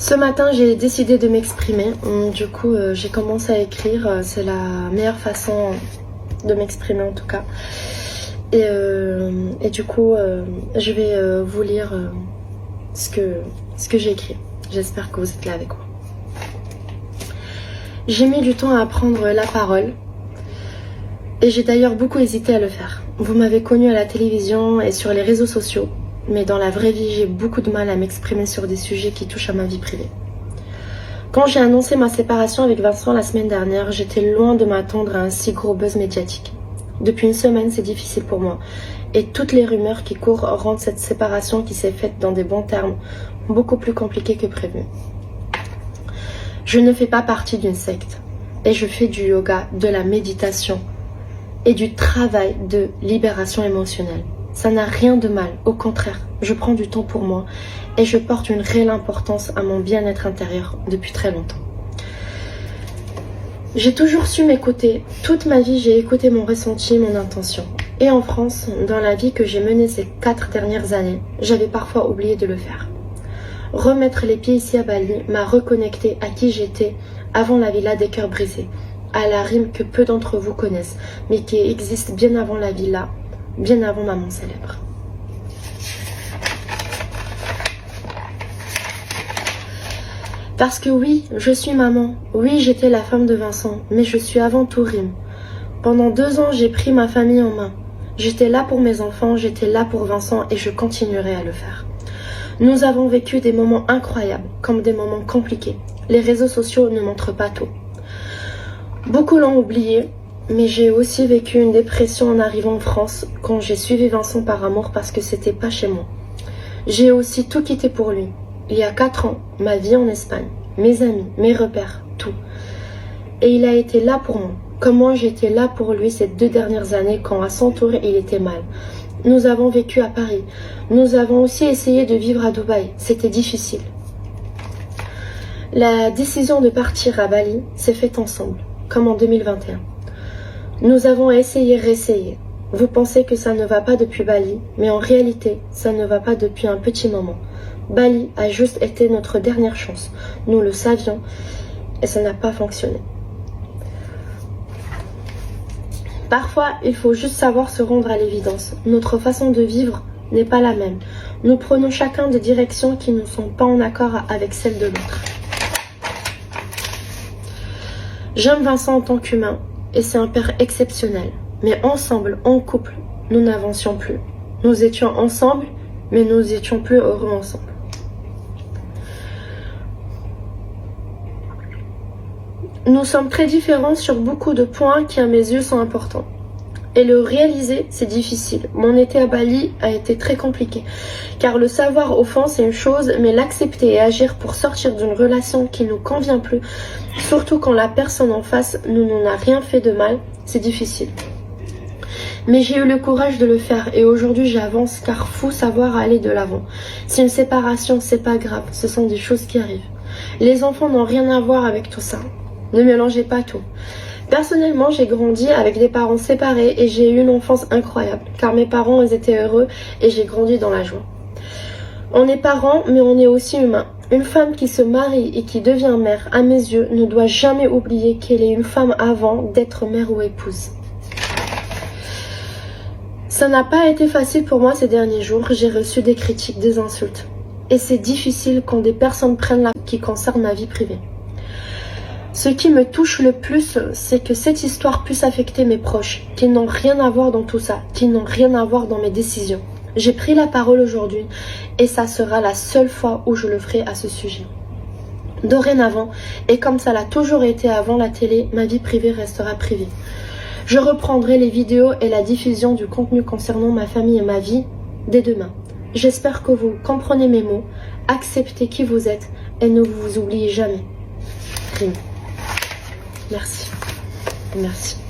Ce matin, j'ai décidé de m'exprimer. Du coup, j'ai commencé à écrire. C'est la meilleure façon de m'exprimer en tout cas. Et du coup, je vais vous lire ce que j'ai écrit. J'espère que vous êtes là avec moi. J'ai mis du temps à prendre la parole. Et j'ai d'ailleurs beaucoup hésité à le faire. Vous m'avez connue à la télévision et sur les réseaux sociaux. Mais dans la vraie vie, j'ai beaucoup de mal à m'exprimer sur des sujets qui touchent à ma vie privée. Quand j'ai annoncé ma séparation avec Vincent la semaine dernière, j'étais loin de m'attendre à un si gros buzz médiatique. Depuis une semaine, c'est difficile pour moi. Et toutes les rumeurs qui courent rendent cette séparation qui s'est faite dans des bons termes beaucoup plus compliquée que prévu. Je ne fais pas partie d'une secte. Et je fais du yoga, de la méditation et du travail de libération émotionnelle. Ça n'a rien de mal, au contraire, je prends du temps pour moi et je porte une réelle importance à mon bien-être intérieur depuis très longtemps. J'ai toujours su m'écouter, toute ma vie j'ai écouté mon ressenti, mon intention. Et en France, dans la vie que j'ai menée ces 4 dernières années, j'avais parfois oublié de le faire. Remettre les pieds ici à Bali m'a reconnecté à qui j'étais avant la villa des cœurs brisés, à la rime que peu d'entre vous connaissent, mais qui existe bien avant la villa, bien avant Maman Célèbre. Parce que oui, je suis maman, oui j'étais la femme de Vincent, mais je suis avant tout Rime. Pendant 2 ans, j'ai pris ma famille en main. J'étais là pour mes enfants, j'étais là pour Vincent et je continuerai à le faire. Nous avons vécu des moments incroyables, comme des moments compliqués. Les réseaux sociaux ne montrent pas tout. Beaucoup l'ont oublié, mais j'ai aussi vécu une dépression en arrivant en France quand j'ai suivi Vincent par amour parce que c'était pas chez moi. J'ai aussi tout quitté pour lui. Il y a 4 ans, ma vie en Espagne, mes amis, mes repères, tout. Et il a été là pour moi, comme moi j'étais là pour lui ces 2 dernières années quand à son tour il était mal. Nous avons vécu à Paris. Nous avons aussi essayé de vivre à Dubaï. C'était difficile. La décision de partir à Bali s'est faite ensemble, comme en 2021. Nous avons essayé, réessayé. Vous pensez que ça ne va pas depuis Bali, mais en réalité, ça ne va pas depuis un petit moment. Bali a juste été notre dernière chance. Nous le savions et ça n'a pas fonctionné. Parfois, il faut juste savoir se rendre à l'évidence. Notre façon de vivre n'est pas la même. Nous prenons chacun des directions qui ne sont pas en accord avec celles de l'autre. J'aime Vincent en tant qu'humain. Et c'est un père exceptionnel. Mais ensemble, en couple, nous n'avancions plus. Nous étions ensemble, mais nous étions plus heureux ensemble. Nous sommes très différents sur beaucoup de points qui à mes yeux sont importants. Et le réaliser, c'est difficile. Mon été à Bali a été très compliqué. Car le savoir au fond, c'est une chose, mais l'accepter et agir pour sortir d'une relation qui ne nous convient plus, surtout quand la personne en face ne nous a rien fait de mal, c'est difficile. Mais j'ai eu le courage de le faire et aujourd'hui j'avance car faut savoir aller de l'avant. Si une séparation, c'est pas grave, ce sont des choses qui arrivent. Les enfants n'ont rien à voir avec tout ça. Ne mélangez pas tout. Personnellement, j'ai grandi avec des parents séparés et j'ai eu une enfance incroyable, car mes parents ils étaient heureux et j'ai grandi dans la joie. On est parents, mais on est aussi humain. Une femme qui se marie et qui devient mère, à mes yeux, ne doit jamais oublier qu'elle est une femme avant d'être mère ou épouse. Ça n'a pas été facile pour moi ces derniers jours, j'ai reçu des critiques, des insultes. Et c'est difficile quand des personnes prennent la qui concerne ma vie privée. Ce qui me touche le plus, c'est que cette histoire puisse affecter mes proches, qui n'ont rien à voir dans tout ça, qui n'ont rien à voir dans mes décisions. J'ai pris la parole aujourd'hui et ça sera la seule fois où je le ferai à ce sujet. Dorénavant, et comme ça l'a toujours été avant la télé, ma vie privée restera privée. Je reprendrai les vidéos et la diffusion du contenu concernant ma famille et ma vie dès demain. J'espère que vous comprenez mes mots, acceptez qui vous êtes et ne vous oubliez jamais. Rime. Merci. Merci.